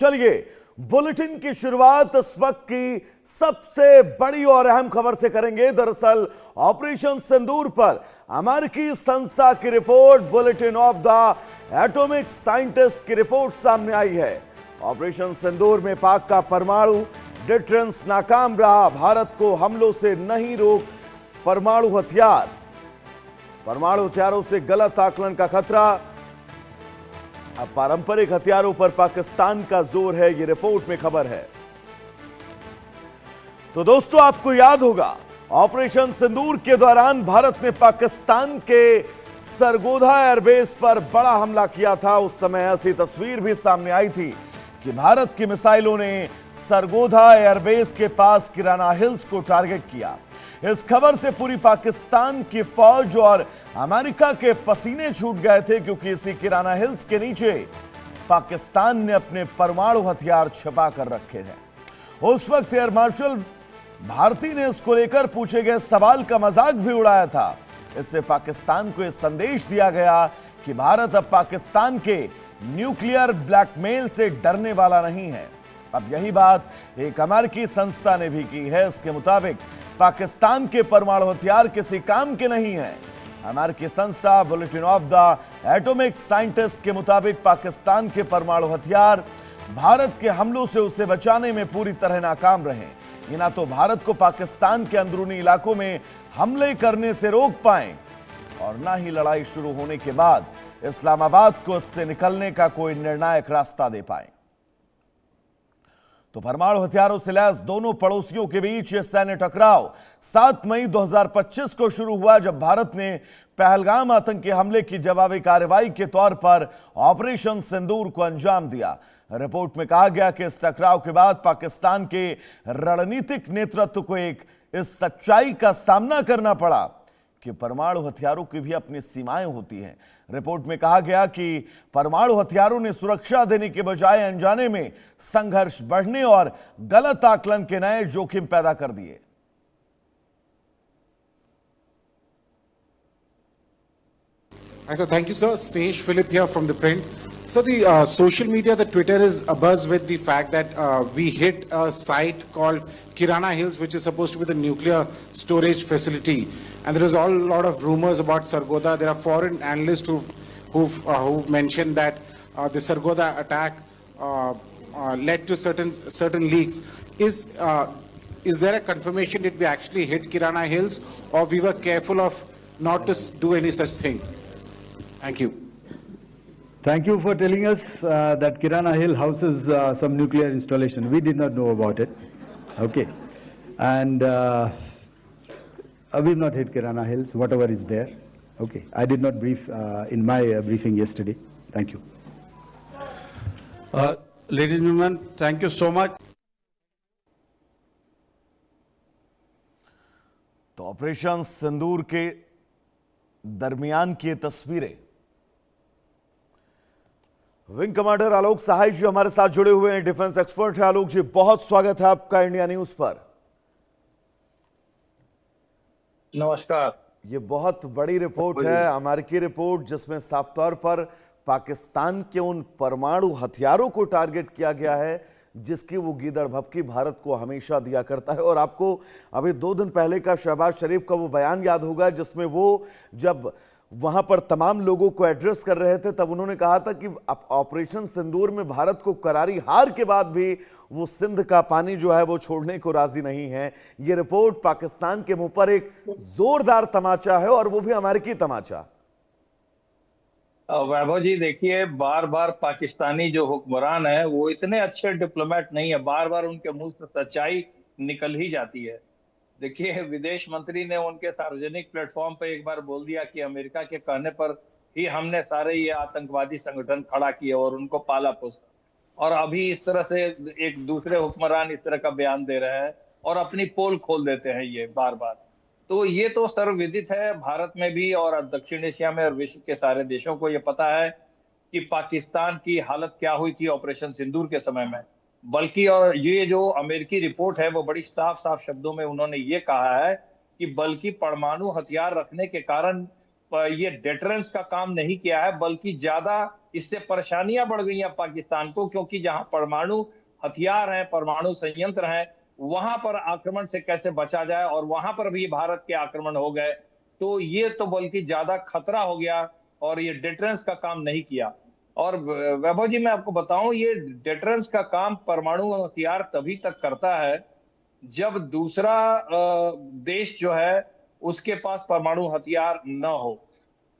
चलिए बुलेटिन की शुरुआत इस वक्त की सबसे बड़ी और अहम खबर से करेंगे। दरअसल ऑपरेशन सिंदूर पर अमेरिकी संस्था की report, bulletin of the atomic scientist की रिपोर्ट सामने आई है। ऑपरेशन सिंदूर में पाक का परमाणु डिटरेंस नाकाम रहा। भारत को हमलों से नहीं रोक परमाणु हथियारों से गलत आकलन का खतरा। अब पारंपरिक हथियारों पर पाकिस्तान का जोर है, यह रिपोर्ट में खबर है। तो दोस्तों, आपको याद होगा ऑपरेशन सिंदूर के दौरान भारत ने पाकिस्तान के सरगोधा एयरबेस पर बड़ा हमला किया था। उस समय ऐसी तस्वीर भी सामने आई थी कि भारत की मिसाइलों ने सरगोधा एयरबेस के पास किराना हिल्स को टारगेट किया। इस खबर से पूरी पाकिस्तान की फौज और अमेरिका के पसीने छूट गए थे, क्योंकि इसी किराना हिल्स के नीचे पाकिस्तान ने अपने परमाणु हथियार छिपा कर रखे थे। उस वक्त एयर मार्शल भारती ने इसको लेकर पूछे गए सवाल का मजाक भी उड़ाया था। इससे पाकिस्तान को यह संदेश दिया गया कि भारत अब पाकिस्तान के न्यूक्लियर ब्लैकमेल से डरने वाला नहीं है। अब यही बात एक अमेरिकी संस्था ने भी की है। इसके मुताबिक पाकिस्तान के परमाणु हथियार किसी काम के नहीं है। अमेरिकी संस्था bulletin of the atomic scientist के मुताबिक पाकिस्तान के परमाणु हथियार भारत के हमलों से उसे बचाने में पूरी तरह नाकाम रहे। ये ना तो भारत को पाकिस्तान के अंदरूनी इलाकों में हमले करने से रोक पाए और ना ही लड़ाई शुरू होने के बाद इस्लामाबाद को इससे निकलने का कोई निर्णायक रास्ता दे पाए। तो परमाणु हथियारों से लैस दोनों पड़ोसियों के बीच यह सैन्य टकराव 7 मई 2025 को शुरू हुआ, जब भारत ने पहलगाम आतंकी हमले की जवाबी कार्रवाई के तौर पर ऑपरेशन सिंदूर को अंजाम दिया। रिपोर्ट में कहा गया कि इस टकराव के बाद पाकिस्तान के रणनीतिक नेतृत्व को इस सच्चाई का सामना करना पड़ा कि परमाणु हथियारों की भी अपनी सीमाएं होती हैं। रिपोर्ट में कहा गया कि परमाणु हथियारों ने सुरक्षा देने के बजाय अनजाने में संघर्ष बढ़ने और गलत आकलन के नए जोखिम पैदा कर दिए। Thank you, sir. Snesh Philip here from the print. So the social media, the Twitter is abuzz with the fact that we hit a site called Kirana Hills, which is supposed to be the nuclear storage facility. And there is a lot of rumors about Sargodha. There are foreign analysts who've mentioned that the Sargodha attack led to certain leaks. Is there a confirmation that we actually hit Kirana Hills, or we were careful of not to do any such thing? Thank you. Thank you for telling us that Kirana Hill houses some nuclear installation. We did not know about it. Okay. And we've not hit Kirana Hills, whatever is there. Okay. I did not brief in my briefing yesterday. Thank you. Ladies and gentlemen, thank you so much. तो operation सिंदूर के दरमियान की तस्वीरें। Wing commander आलोक सहाय जी हमारे साथ जुड़े हुए हैं, डिफेंस एक्सपर्ट हैं। आलोक जी, बहुत स्वागत है आपका इंडिया न्यूज पर। नमस्कार। ये बहुत बड़ी रिपोर्ट है, अमेरिकी रिपोर्ट, जिसमें साफ तौर पर पाकिस्तान के उन परमाणु हथियारों को टारगेट किया गया है जिसकी वो गीदड़ भभकी भारत को हमेशा दिया करता है। और आपको अभी 2 दिन पहले का शहबाज शरीफ का वो बयान याद होगा, जिसमें वो जब वहां पर तमाम लोगों को एड्रेस कर रहे थे, तब उन्होंने कहा था कि ऑपरेशन सिंदूर में भारत को करारी हार के बाद भी वो सिंध का पानी जो है वो छोड़ने को राजी नहीं है। ये रिपोर्ट पाकिस्तान के मुंह पर एक जोरदार तमाचा है, और वो भी अमेरिकी तमाचा। वैभव जी, देखिए, बार बार पाकिस्तानी जो हुक्मरान है वो इतने अच्छे डिप्लोमेट नहीं है। बार बार उनके मुंह से सच्चाई निकल ही जाती है। देखिए, विदेश मंत्री ने उनके सार्वजनिक प्लेटफॉर्म पर एक बार बोल दिया कि अमेरिका के कहने पर ही हमने सारे ये आतंकवादी संगठन खड़ा किए और उनको पाला पोसा। और अभी इस तरह से एक दूसरे हुक्मरान इस तरह का बयान दे रहे हैं और अपनी पोल खोल देते हैं ये बार बार। तो ये तो सर्वविदित है, भारत में भी और दक्षिण एशिया में और विश्व के सारे देशों को ये पता है कि पाकिस्तान की हालत क्या हुई थी ऑपरेशन सिंदूर के समय में। बल्कि और ये जो अमेरिकी रिपोर्ट है वो बड़ी साफ साफ शब्दों में उन्होंने ये कहा है कि बल्कि परमाणु हथियार रखने के कारण ये डिटरेंस का काम नहीं किया है, बल्कि ज्यादा इससे परेशानियां बढ़ गई हैं पाकिस्तान को, क्योंकि जहां परमाणु हथियार हैं, परमाणु संयंत्र हैं, वहां पर आक्रमण से कैसे बचा जाए, और वहां पर भी भारत के आक्रमण हो गए, तो ये तो बल्कि ज्यादा खतरा हो गया, और ये डिटरेंस का काम नहीं किया। और वैभव जी, मैं आपको बताऊं, ये डिटरेंस का काम परमाणु हथियार तभी तक करता है जब दूसरा देश जो है उसके पास परमाणु हथियार न हो।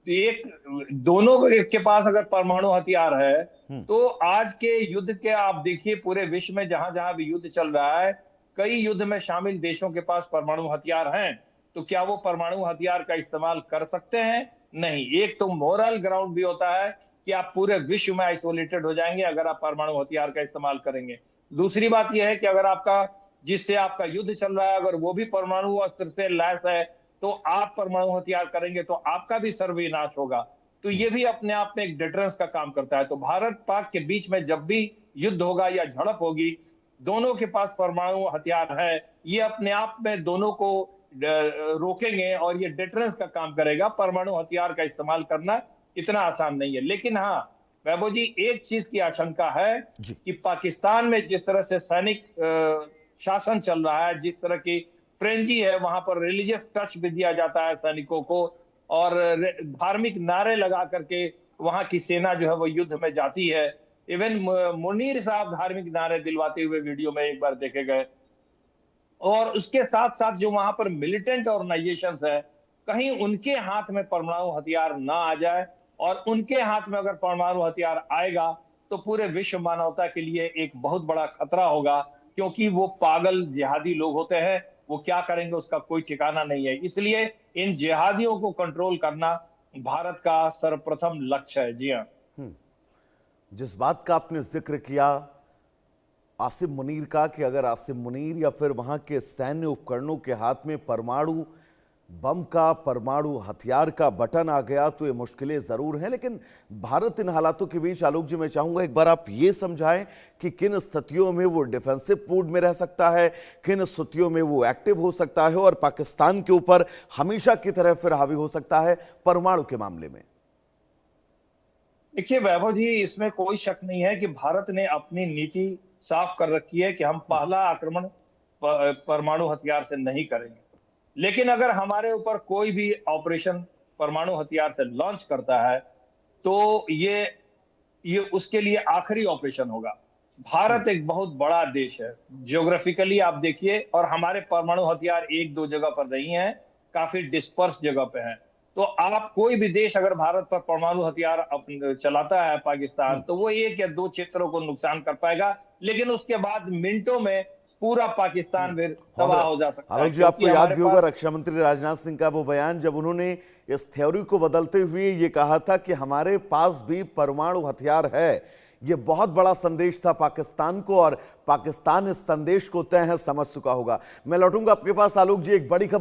तो दोनों के पास अगर परमाणु हथियार है, तो आज के युद्ध के आप देखिए, पूरे विश्व में जहां जहां भी युद्ध चल रहा है, कई युद्ध में शामिल देशों के पास परमाणु हथियार हैं, तो क्या वो परमाणु हथियार का इस्तेमाल कर सकते हैं? नहीं। एक तो मोरल ग्राउंड भी होता है कि आप पूरे विश्व में आइसोलेटेड हो जाएंगे अगर आप परमाणु हथियार का इस्तेमाल करेंगे। दूसरी बात यह है कि अगर आपका जिससे आपका युद्ध चल रहा है, अगर वो भी परमाणु अस्त्र से लैस है, तो आप परमाणु हथियार करेंगे तो आपका भी सर्वविनाश होगा। तो ये भी अपने आप में एक डिटरेंस का काम करता है। तो भारत पाक के बीच में जब भी युद्ध होगा या झड़प होगी, दोनों के पास परमाणु हथियार है, ये अपने आप में दोनों को रोकेंगे और ये डिटरेंस का काम करेगा। परमाणु हथियार का इस्तेमाल करना इतना आसान नहीं है। लेकिन हाँ वैभव जी, एक चीज की आशंका है कि पाकिस्तान में जिस तरह से सैनिक शासन चल रहा है, जिस तरह की फ्रेंजी है, वहां पर रिलीजियस टच भी दिया जाता है सैनिकों को, और धार्मिक नारे लगा करके वहां की सेना जो है वो युद्ध में जाती है। इवन मुनीर साहब धार्मिक नारे दिलवाते हुए वीडियो में एक बार देखे गए। और उसके साथ साथ जो वहां पर मिलिटेंट ऑर्गेनाइजेशंस है, कहीं उनके हाथ में परमाणु हथियार ना आ जाए, और उनके हाथ में अगर परमाणु हथियार आएगा तो पूरे विश्व मानवता के लिए एक बहुत बड़ा खतरा होगा, क्योंकि वो पागल जिहादी लोग होते हैं, वो क्या करेंगे उसका कोई ठिकाना नहीं है। इसलिए इन जिहादियों को कंट्रोल करना भारत का सर्वप्रथम लक्ष्य है। जी हाँ। जिस बात का आपने जिक्र किया आसिम मुनीर का, कि अगर आसिम मुनीर या फिर वहां के सैन्य उपकरणों के हाथ में परमाणु बम का, परमाणु हथियार का बटन आ गया तो ये मुश्किलें जरूर हैं। लेकिन भारत इन हालातों के बीच, आलोक जी मैं चाहूंगा एक बार आप ये समझाएं कि किन स्थितियों में वो डिफेंसिव मोड में रह सकता है, किन स्थितियों में वो एक्टिव हो सकता है, और पाकिस्तान के ऊपर हमेशा की तरह फिर हावी हो सकता है परमाणु के मामले में। देखिए वैभव जी, इसमें कोई शक नहीं है कि भारत ने अपनी नीति साफ कर रखी है कि हम पहला आक्रमण परमाणु हथियार से नहीं करेंगे। लेकिन अगर हमारे ऊपर कोई भी ऑपरेशन परमाणु हथियार से लॉन्च करता है, तो ये उसके लिए आखिरी ऑपरेशन होगा। भारत एक बहुत बड़ा देश है, जियोग्राफिकली आप देखिए, और हमारे परमाणु हथियार एक दो जगह पर नहीं है, काफी डिस्पर्स जगह पे हैं। तो आप कोई भी देश अगर भारत पर परमाणु हथियार चलाता है, पाकिस्तान, तो वो एक या दो क्षेत्रों को नुकसान कर पाएगा, लेकिन उसके बाद मिनटों में पूरा पाकिस्तान फिर तबाह हो जा सकता है। आलोक जी, आपको याद भी होगा रक्षा मंत्री राजनाथ सिंह का वो बयान, जब उन्होंने इस थ्योरी को बदलते हुए ये कहा था कि हमारे पास भी परमाणु हथियार है। ये बहुत बड़ा संदेश था पाकिस्तान को, और पाकिस्तान इस संदेश को तय है समझ चुका होगा। मैं लौटूंगा आपके पास आलोक जी, एक बड़ी खबर